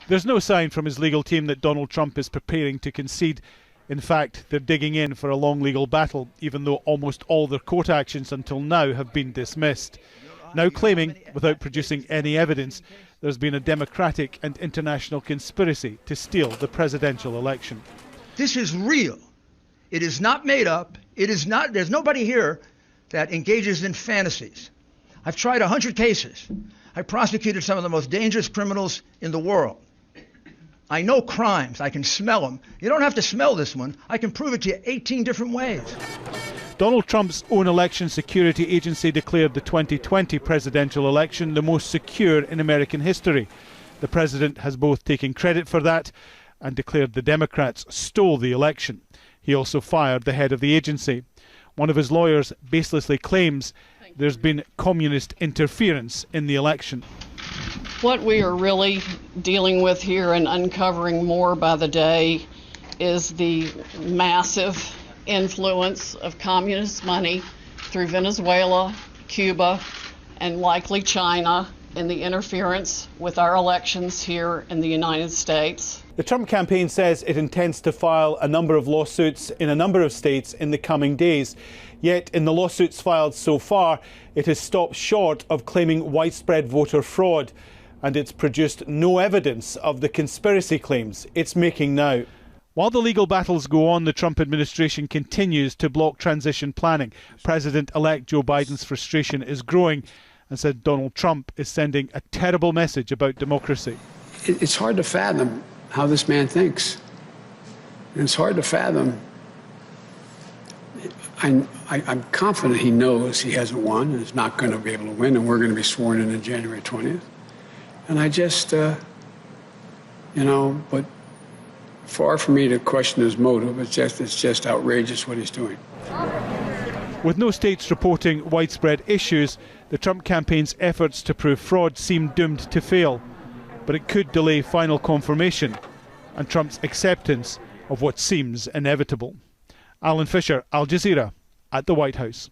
There's no sign from his legal team that Donald Trump is preparing to concede. In fact, they're digging in for a long legal battle, even though almost all their court actions until now have been dismissed. Now claiming, without producing any evidence, there's been a democratic and international conspiracy to steal the presidential election. This is real. It is not made up. It is not. There's nobody here that engages in fantasies. I've tried 100 cases. I prosecuted some of the most dangerous criminals in the world. I know crimes. I can smell them. You don't have to smell this one. I can prove it to you 18 different ways. Donald Trump's own election security agency declared the 2020 presidential election the most secure in American history. The president has both taken credit for that and declared the Democrats stole the election. He also fired the head of the agency. One of his lawyers baselessly claims there's been communist interference in the election. What we are really dealing with here and uncovering more by the day is the massive influence of communist money through Venezuela, Cuba, and likely China in the interference with our elections here in the United States. The Trump campaign says it intends to file a number of lawsuits in a number of states in the coming days. Yet in the lawsuits filed so far, it has stopped short of claiming widespread voter fraud, and it's produced no evidence of the conspiracy claims it's making now. While the legal battles go on, the Trump administration continues to block transition planning. President-elect Joe Biden's frustration is growing and said Donald Trump is sending a terrible message about democracy. It's hard to fathom how this man thinks. And it's hard to fathom. I'm confident he knows he hasn't won and is not going to be able to win, and we're going to be sworn in on January 20th. And I just, but far from me to question his motive. It's just outrageous what he's doing. With no states reporting widespread issues, the Trump campaign's efforts to prove fraud seem doomed to fail. But it could delay final confirmation and Trump's acceptance of what seems inevitable. Alan Fisher, Al Jazeera, at the White House.